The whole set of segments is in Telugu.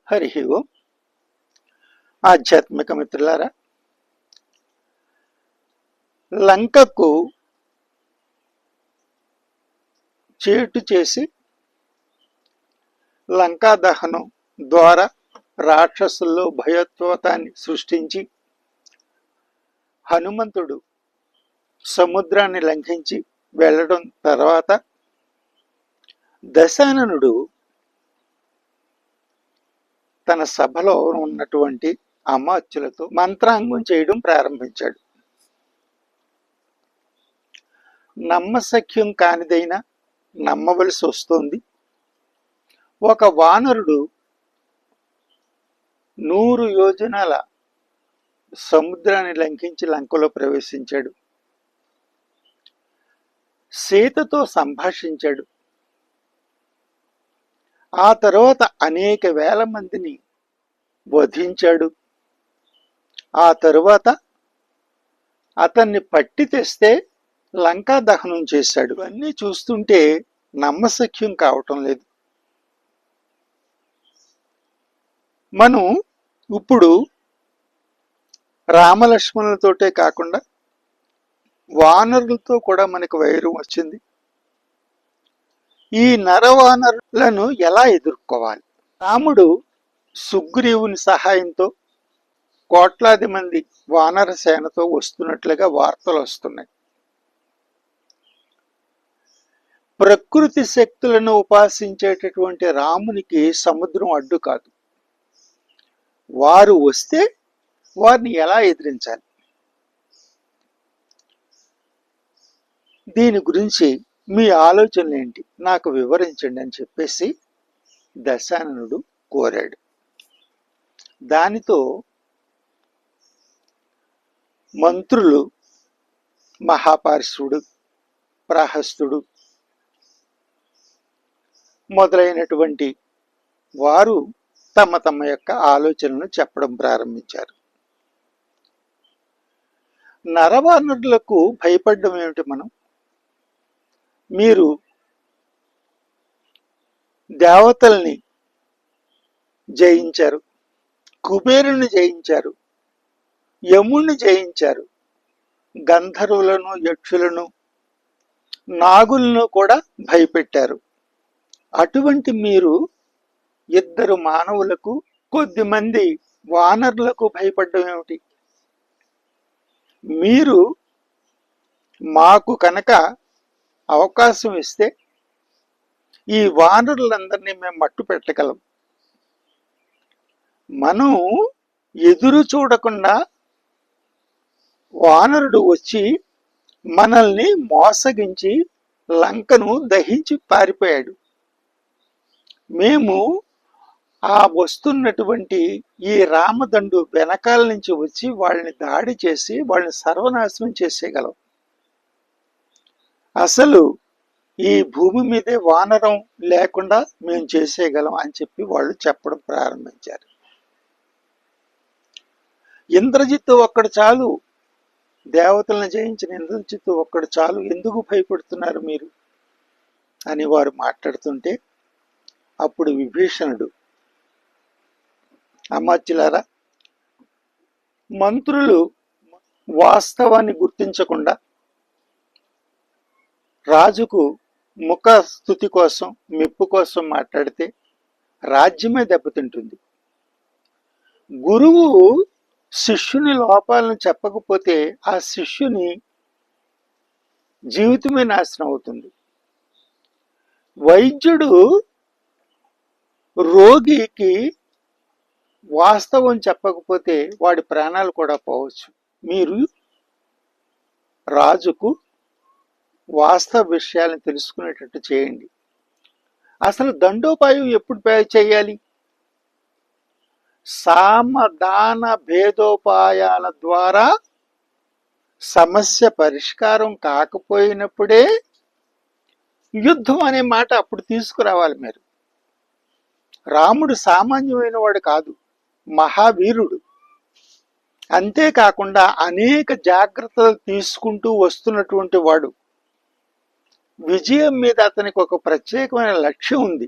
హరి ఓం. ఆధ్యాత్మిక మిత్రులారా, లంకకు చేటు చేసి లంకా దహనం ద్వారా రాక్షసుల్లో భయోత్పాతాన్ని సృష్టించి హనుమంతుడు సముద్రాన్ని లంఘించి వెళ్ళడం తర్వాత దశాననుడు తన సభలో ఉన్నటువంటి అమాత్యులతో మంత్రాంగం చేయడం ప్రారంభించాడు. నమ్మశక్యం కానిదైనా నమ్మవలసి వస్తుంది. ఒక వానరుడు 100 యోజనాల సముద్రాన్ని లంఘించి లంకలో ప్రవేశించాడు. సీతతో సంభాషించాడు. ఆ తర్వాత అనేక వేల మందిని వధించాడు. ఆ తరువాత అతన్ని పట్టి తెస్తే లంకా దహనం చేశాడు. అన్నీ చూస్తుంటే నమ్మశక్యం కావటం లేదు. మనం ఇప్పుడు రామలక్ష్మణులతోటే కాకుండా వానరులతో కూడా మనకు వైరం వచ్చింది. ఈ నరవానరులను ఎలా ఎదుర్కోవాలి? రాముడు సుగ్రీవుని సహాయంతో కోట్లాది మంది వానర సేనతో వస్తున్నట్లుగా వార్తలు వస్తున్నాయి. ప్రకృతి శక్తులను ఉపాసించేటటువంటి రామునికి సముద్రం అడ్డు కాదు. వారు వస్తే వారిని ఎలా ఎదిరించాలి? దీని గురించి మీ ఆలోచనలు ఏంటి, నాకు వివరించండి అని చెప్పేసి దశాననుడు కోరాడు. దానితో మంత్రులు మహాపార్శ్వుడు, ప్రహస్తుడు మొదలైనటువంటి వారు తమ తమ యొక్క ఆలోచనలను చెప్పడం ప్రారంభించారు. నరవానరులకు భయపడడం ఏమిటి? మీరు దేవతల్ని జయించారు, కుబేరుని జయించారు, యముణ్ణి జయించారు, గంధర్వులను, యక్షులను, నాగులను కూడా భయపెట్టారు. అటువంటి మీరు 2 మానవులకు, కొద్దిమంది వానరులకు భయపడడం ఏమిటి? మీరు మాకు కనుక అవకాశం ఇస్తే ఈ వానరులందరినీ మేము మట్టు పెట్టగలం. మనం ఎదురు చూడకుండా వానరుడు వచ్చి మనల్ని మోసగించి లంకను దహించి పారిపోయాడు. మేము ఆ వస్తున్నటువంటి ఈ రామదండు వెనకాల నుంచి వచ్చి వాళ్ళని దాడి చేసి వాళ్ళని సర్వనాశనం చేసేయగలం. అసలు ఈ భూమి మీదే వానరం లేకుండా మేము చేసేయగలం అని చెప్పి వాళ్ళు చెప్పడం ప్రారంభించారు. ఇంద్రజిత్తు ఒక్కడు చాలు, దేవతలను జయించిన ఇంద్రజిత్తు ఒక్కడు చాలు, ఎందుకు భయపడుతున్నారు మీరు అని వారు మాట్లాడుతుంటే అప్పుడు విభీషణుడు, అమాత్యులారా, మంత్రులు వాస్తవాన్ని గుర్తించకుండా రాజుకు ముఖ స్తుతి కోసం, మెప్పు కోసం మాట్లాడితే రాజ్యమే దెబ్బతింటుంది. గురువు శిష్యుని లోపాలను చెప్పకపోతే ఆ శిష్యుని జీవితమే నాశనం అవుతుంది. వైద్యుడు రోగికి వాస్తవం చెప్పకపోతే వాడి ప్రాణాలు కూడా పోవచ్చు. మీరు రాజుకు వాస్తవ విషయాలను తెలుసుకునేటట్టు చేయండి. అసలు దండోపాయం ఎప్పుడు చేయాలి? సామదాన భేదోపాయాల ద్వారా సమస్య పరిష్కారం కాకపోయినప్పుడే యుద్ధం అనే మాట అప్పుడు తీసుకురావాలి. మీరు రాముడు సామాన్యమైన వాడు కాదు, మహావీరుడు. అంతేకాకుండా అనేక జాగ్రత్తలు తీసుకుంటూ వస్తున్నటువంటి వాడు. విజయం మీద అతనికి ఒక ప్రత్యేకమైన లక్ష్యం ఉంది.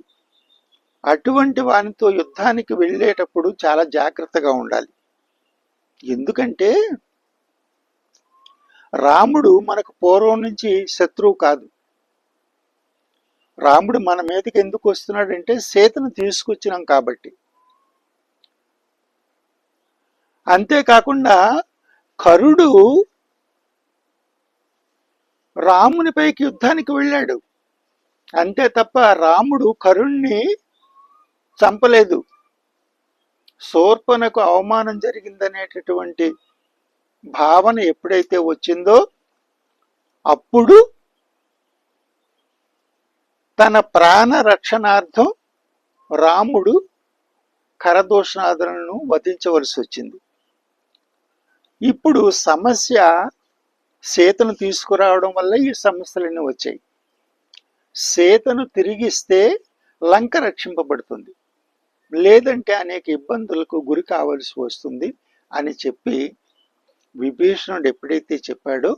అటువంటి వానితో యుద్ధానికి వెళ్ళేటప్పుడు చాలా జాగ్రత్తగా ఉండాలి. ఎందుకంటే రాముడు మనకు పూర్వం నుంచి శత్రువు కాదు. రాముడు మన మీదకి ఎందుకు వస్తున్నాడంటే సీతను తీసుకొచ్చినాం కాబట్టి. అంతేకాకుండా కరుడు రామునిపైకి యుద్ధానికి వెళ్ళాడు, అంతే తప్ప రాముడు కరుణ్ణి చంపలేదు. శూర్పణకు అవమానం జరిగిందనేటటువంటి భావన ఎప్పుడైతే వచ్చిందో అప్పుడు తన ప్రాణ రక్షణార్థం రాముడు ఖరదూషణాదులను వధించవలసి వచ్చింది. ఇప్పుడు సమస్య సీతను తీసుకురావడం వల్ల ఈ సమస్యలన్నీ వచ్చాయి. సీతను తిరిగిస్తే లంక రక్షింపబడుతుంది, లేదంటే అనేక ఇబ్బందులకు గురి కావలసి వస్తుంది అని చెప్పి విభీషణుడు ఎప్పుడైతే చెప్పాడో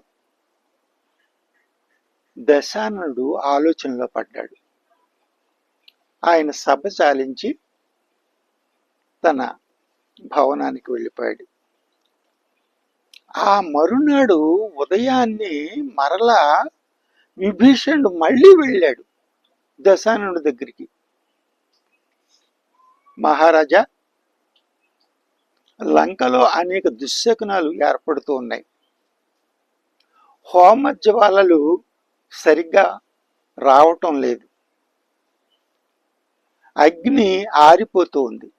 దశాననుడు ఆలోచనలో పడ్డాడు. ఆయన సభ చాలించి తన భవనానికి వెళ్ళిపోయాడు. ఆ మరునాడు ఉదయాన్నే మరలా విభీషణుడు మళ్ళీ వెళ్ళాడు దశాననుడి దగ్గరికి. మహారాజా, లంకలో అనేక దుశ్శకునాలు ఏర్పడుతూ ఉన్నాయి. హోమజ్వాలలు సరిగ్గా రావటం లేదు, అగ్ని ఆరిపోతూ ఉంది,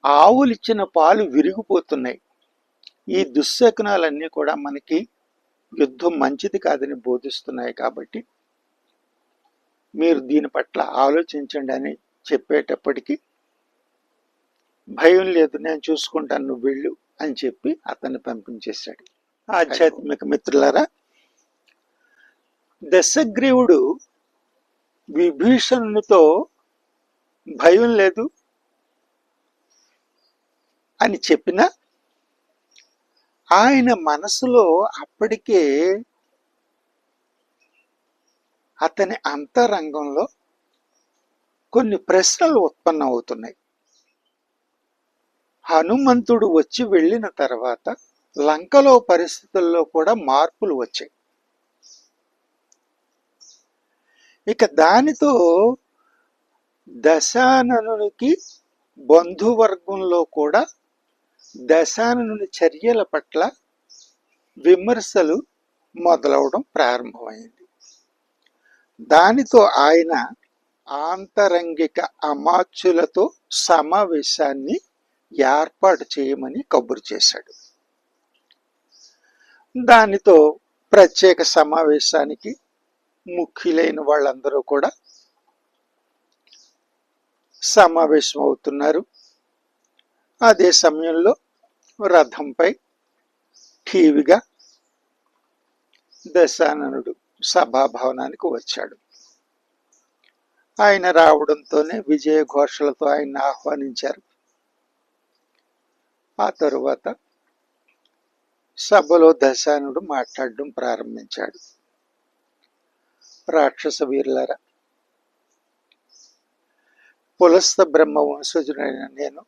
ఆవులిచ్చిన పాలు విరిగిపోతున్నాయి. ఈ దుశ్శకునాలన్నీ కూడా మనకి యుద్ధం మంచిది కాదని బోధిస్తున్నాయి. కాబట్టి మీరు దీని పట్ల ఆలోచించండి అని చెప్పేటప్పటికీ భయం లేదు, నేను చూసుకుంటాను, నువ్వు వెళ్ళు అని చెప్పి అతన్ని పంపించేశాడు. ఆధ్యాత్మిక మిత్రులారా, దశగ్రీవుడు విభీషణునితో భయం లేదు అని చెప్పిన ఆయన మనసులో అప్పటికే అతని అంతరంగంలో కొన్ని ప్రశ్నలు ఉత్పన్నమవుతున్నాయి. హనుమంతుడు వచ్చి వెళ్ళిన తర్వాత లంకలో పరిస్థితుల్లో కూడా మార్పులు వచ్చాయి. ఇక దానితో దశాననునికి బంధువర్గంలో కూడా దశాననుని చర్యల పట్ల విమర్శలు మొదలవడం ప్రారంభమైంది. దానితో ఆయన ఆంతరంగిక అమాత్యులతో సమావేశాన్ని ఏర్పాటు చేయమని కబురు చేశాడు. దానితో ప్రత్యేక సమావేశానికి ముఖ్యులైన వాళ్ళందరూ కూడా సమావేశం అవుతున్నారు. అదే సమయంలో రథంపై ఠీవిగా దశాననుడు సభాభవనానికి వచ్చాడు. ఆయన రావడంతోనే విజయ ఘోషలతో ఆయన్ని ఆహ్వానించారు. ఆ తరువాత సభలో దశాననుడు మాట్లాడడం ప్రారంభించాడు. రాక్షస వీరులారా, పులస్త బ్రహ్మ వంశజుడైన నేను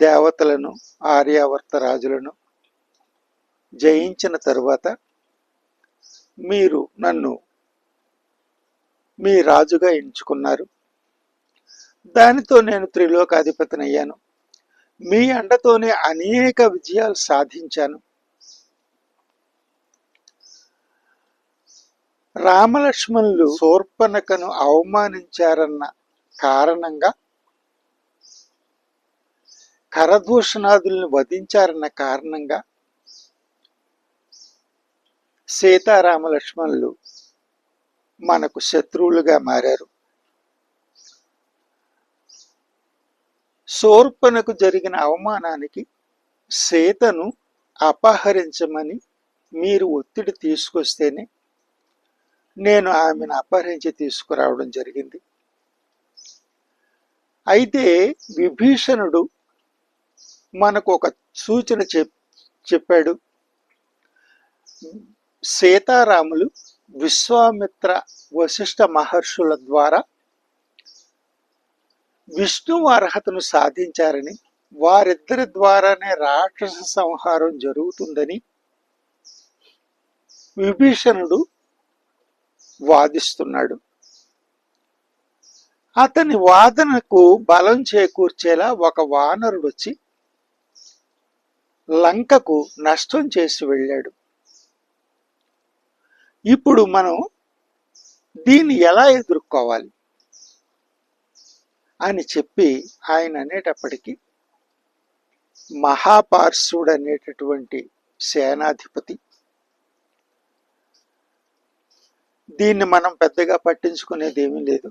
దేవతలను, ఆర్యావర్త రాజులను జయించిన తరువాత మీరు నన్ను మీ రాజుగా ఎంచుకున్నారు. దానితో నేను త్రిలోకాధిపతిని అయ్యాను. మీ అండతోనే అనేక విజయాలు సాధించాను. రామలక్ష్మణులు శూర్పణఖను అవమానించారన్న కారణంగా, ఖరదూషణాదుల్ని వధించారన్న కారణంగా సీతారామలక్ష్మణులు మనకు శత్రువులుగా మారారు. శూర్పణకు జరిగిన అవమానానికి సీతను అపహరించమని మీరు ఒత్తిడి తీసుకొస్తేనే నేను ఆమెను అపహరించి తీసుకురావడం జరిగింది. అయితే విభీషణుడు మనకు ఒక సూచన చెప్పాడు. సీతారాములు విశ్వామిత్ర వశిష్ఠ మహర్షుల ద్వారా విష్ణువు అర్హతను సాధించారని, వారిద్దరి ద్వారానే రాక్షస సంహారం జరుగుతుందని విభీషణుడు వాదిస్తున్నాడు. అతని వాదనకు బలం చేకూర్చేలా ఒక వానరుడు వచ్చి లంకకు నష్టం చేసి వెళ్ళాడు. ఇప్పుడు మనం దీన్ని ఎలా ఎదుర్కోవాలి అని చెప్పి ఆయన అనేటప్పటికీ మహాపార్శ్వుడు అనేటటువంటి సేనాధిపతి, దీన్ని మనం పెద్దగా పట్టించుకునేది ఏమీ లేదు,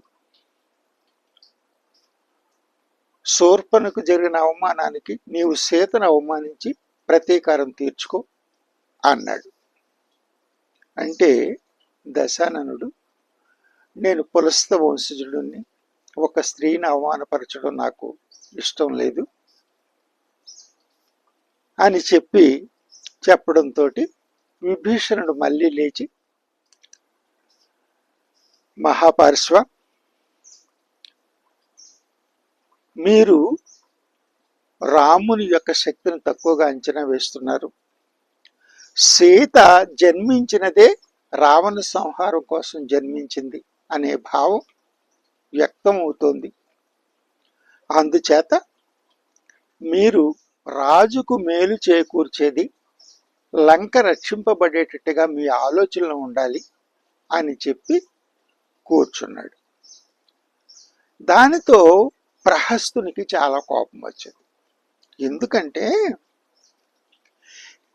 శూర్పణకు జరిగిన అవమానానికి నీవు సీతను అవమానించి ప్రతీకారం తీర్చుకో అన్నాడు. అంటే దశాననుడు, నేను పులస్త వంశజుడిని, ఒక స్త్రీని అవమానపరచడం నాకు ఇష్టం లేదు అని చెప్పడంతో విభీషణుడు మళ్ళీ లేచి, మహాపార్శ్వ, మీరు రాముని యొక్క శక్తిని తక్కువగా అంచనా వేస్తున్నారు. సీత జన్మించినదే రావణ సంహారం కోసం జన్మించింది అనే భావం వ్యక్తం అవుతోంది. అందుచేత మీరు రాజుకు మేలు చేకూర్చేది లంక రక్షింపబడేటట్టుగా మీ ఆలోచనలు ఉండాలి అని చెప్పి కూర్చున్నాడు. దానితో ప్రహస్తునికి చాలా కోపం వచ్చింది. ఎందుకంటే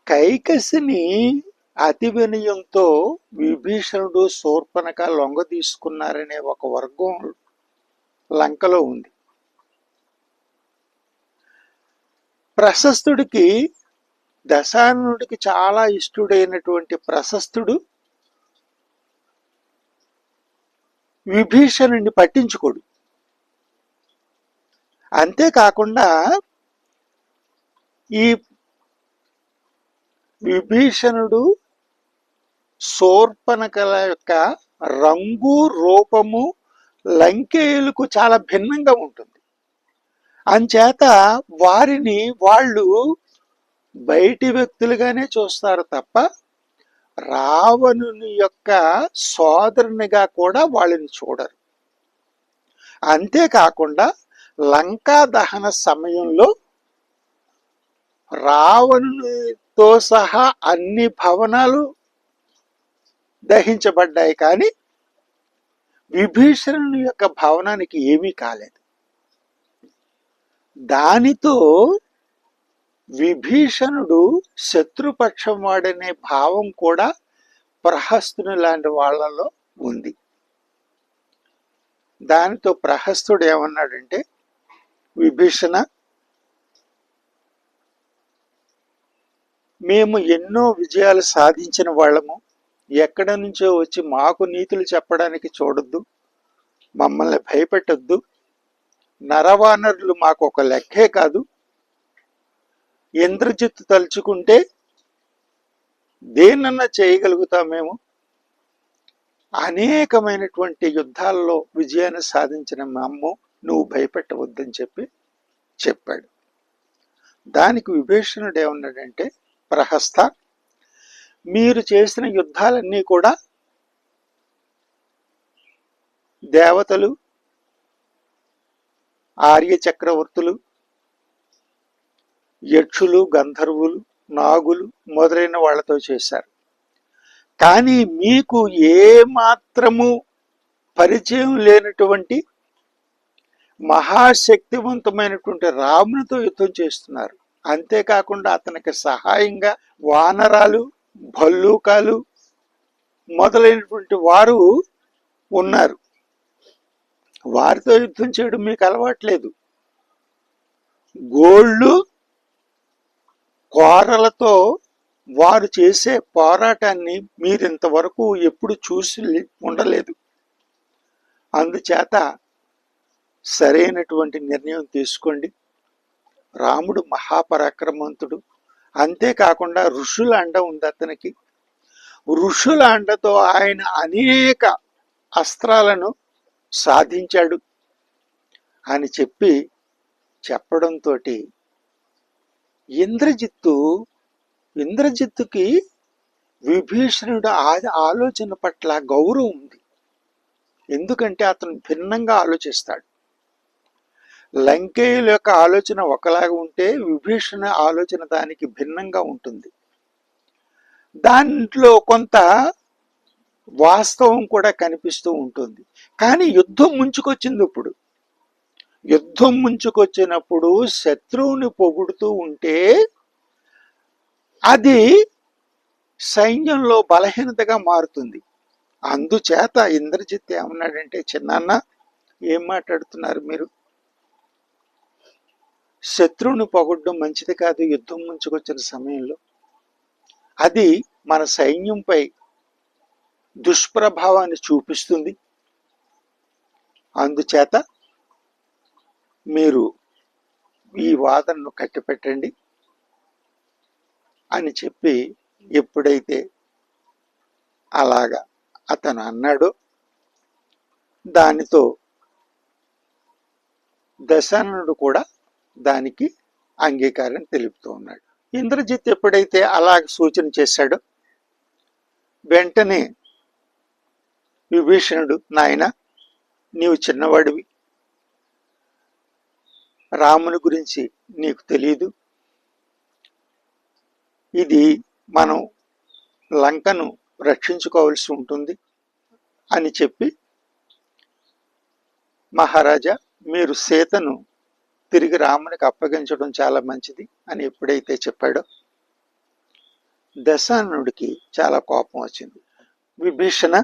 కైకసిని అతి వినయంతో విభీషణుడు శూర్పణఖ లొంగ తీసుకున్నారనే ఒక వర్గం లంకలో ఉంది. ప్రశస్తుడికి, దశాననుడికి చాలా ఇష్టుడైనటువంటి ప్రశస్తుడు విభీషణుడిని పట్టించుకోడు. అంతేకాకుండా ఈ విభీషణుడు శూర్పణఖల యొక్క రంగు, రూపము లంకేయులకు చాలా భిన్నంగా ఉంటుంది. అంచేత వారిని వాళ్ళు బయటి వ్యక్తులుగానే చూస్తారు తప్ప రావణుని యొక్క సోదరునిగా కూడా వాళ్ళని చూడరు. అంతేకాకుండా లంకా దహన సమయంలో రావణునితో సహా అన్ని భవనాలు దహించబడ్డాయి, కానీ విభీషణుని యొక్క భవనానికి ఏమీ కాలేదు. దానితో విభీషణుడు శత్రుపక్షం వాడనే భావం కూడా ప్రహస్తుని లాంటి వాళ్ళలో ఉంది. దానితో ప్రహస్తుడు ఏమన్నాడంటే, విభీషణ, మేము ఎన్నో విజయాలు సాధించిన వాళ్ళము, ఎక్కడి నుంచో వచ్చి మాకు నీతులు చెప్పడానికి చూడొద్దు, మమ్మల్ని భయపెట్టొద్దు, నరవానరులు మాకు ఒక లెక్కే కాదు, ఇంద్రజిత్తు తలుచుకుంటే దేన్నన్నా చేయగలుగుతాం, మేము అనేకమైనటువంటి యుద్ధాల్లో విజయాన్ని సాధించిన మమ్ము నువ్వు భయపెట్టవద్దని చెప్పాడు. దానికి విభీషణుడు ఏమన్నాడంటే, ప్రహస్త, మీరు చేసిన యుద్ధాలన్నీ కూడా దేవతలు, ఆర్య చక్రవర్తులు, యక్షులు, గంధర్వులు, నాగులు మొదలైన వాళ్లతో చేశారు. కానీ మీకు ఏ మాత్రము పరిచయం లేనటువంటి మహాశక్తివంతమైనటువంటి రామునితో యుద్ధం చేస్తున్నారు. అంతేకాకుండా అతనికి సహాయంగా వానరాలు, భల్లూకాలు మొదలైనటువంటి వారు ఉన్నారు. వారితో యుద్ధం చేయడం మీకు అలవాట్లేదు. గోళ్ళు, కోరలతో వారు చేసే పోరాటాన్ని మీరింతవరకు ఎప్పుడు చూసి ఉండలేదు. అందుచేత సరైనటువంటి నిర్ణయం తీసుకోండి. రాముడు మహాపరాక్రమవంతుడు, అంతేకాకుండా ఋషుల అండ ఉంది అతనికి. ఋషుల అండతో ఆయన అనేక అస్త్రాలను సాధించాడు. అని చెప్పడంతో ఇంద్రజిత్తుకి విభీషణుడు ఆలోచన పట్ల గౌరవం ఉంది. ఎందుకంటే అతను భిన్నంగా ఆలోచిస్తాడు. లంకేయుల యొక్క ఆలోచన ఒకలాగా ఉంటే విభీషణ ఆలోచన దానికి భిన్నంగా ఉంటుంది. దాంట్లో కొంత వాస్తవం కూడా కనిపిస్తూ ఉంటుంది. కానీ యుద్ధం ముంచుకొచ్చినప్పుడు శత్రువుని పొగుడుతూ ఉంటే అది సైన్యంలో బలహీనతగా మారుతుంది. అందుచేత ఇంద్రజిత్ ఏమన్నాడంటే, చిన్నాన్న ఏం మాట్లాడుతున్నారు మీరు? శత్రువుని పొగడ్డం మంచిది కాదు యుద్ధం ముంచుకొచ్చిన సమయంలో. అది మన సైన్యంపై దుష్ప్రభావాన్ని చూపిస్తుంది. అందుచేత మీరు ఈ వాదనను కట్టిపెట్టండి అని చెప్పి ఎప్పుడైతే అలాగా అతను అన్నాడో దానితో దశాననుడు కూడా దానికి అంగీకారం తెలుపుతూ ఉన్నాడు. ఇంద్రజిత్ ఎప్పుడైతే అలాగ సూచన చేశాడో వెంటనే విభీషణుడు, నాయన నీవు చిన్నవాడివి, రాముని గురించి నీకు తెలియదు, ఇది మనం లంకను రక్షించుకోవాల్సి ఉంటుంది అని చెప్పి, మహారాజా మీరు సీతను తిరిగి రామునికి అప్పగించడం చాలా మంచిది అని ఎప్పుడైతే చెప్పాడో దశాననుడికి చాలా కోపం వచ్చింది. విభీషణ,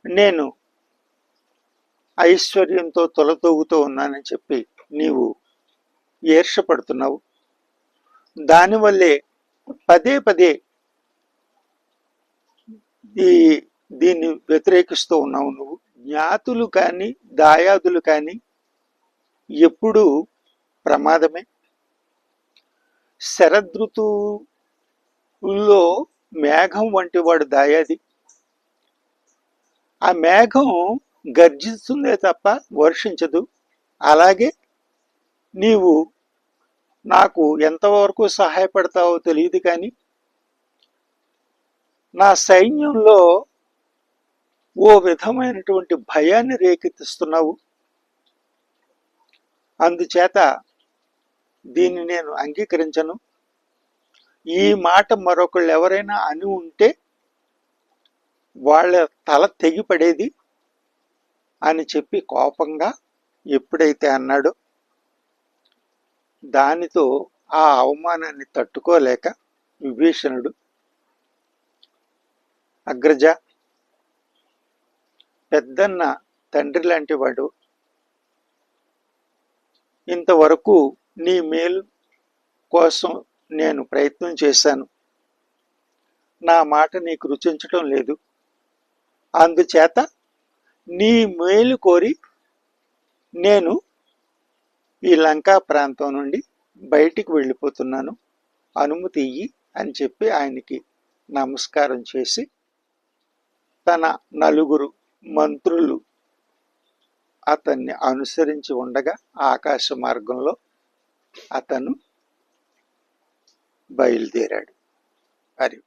నేను ఐశ్వర్యంతో తొలతూగుతూ ఉన్నానని చెప్పి నీవు ఈర్షపడుతున్నావు. దానివల్లే పదే పదే దీన్ని వ్యతిరేకిస్తూ ఉన్నావు. నువ్వు జ్ఞాతులు కానీ దాయాదులు కానీ ఎప్పుడూ ప్రమాదమే. శరదృతువుల్లో మేఘం వంటి వాడు దాయాది. ఆ మేఘం గర్జిస్తుందే తప్ప వర్షించదు. అలాగే నీవు నాకు ఎంతవరకు సహాయపడతావో తెలియదు, కానీ నా సైన్యంలో ఓ విధమైనటువంటి భయాన్ని రేకెత్తిస్తున్నావు. అందుచేత దీన్ని నేను అంగీకరించను. ఈ మాట మరొకళ్ళు ఎవరైనా అని ఉంటే వాళ్ళ తల తెగిపడేది అని చెప్పి కోపంగా ఎప్పుడైతే అన్నాడో దానితో ఆ అవమానాన్ని తట్టుకోలేక విభీషణుడు, అగ్రజ, పెద్దన్న తండ్రి లాంటి వాడు, ఇంతవరకు నీ మేలు కోసం నేను ప్రయత్నం చేశాను, నా మాట నీకు రుచించటం లేదు, అందుచేత నీ మేలు కోరి నేను ఈ లంకా ప్రాంతం నుండి బయటికి వెళ్ళిపోతున్నాను, అనుమతి ఇయ్యి అని చెప్పి ఆయనకి నమస్కారం చేసి తన నలుగురు మంత్రులు అతన్ని అనుసరించి ఉండగా ఆకాశ మార్గంలో అతను బయలుదేరాడు. హరి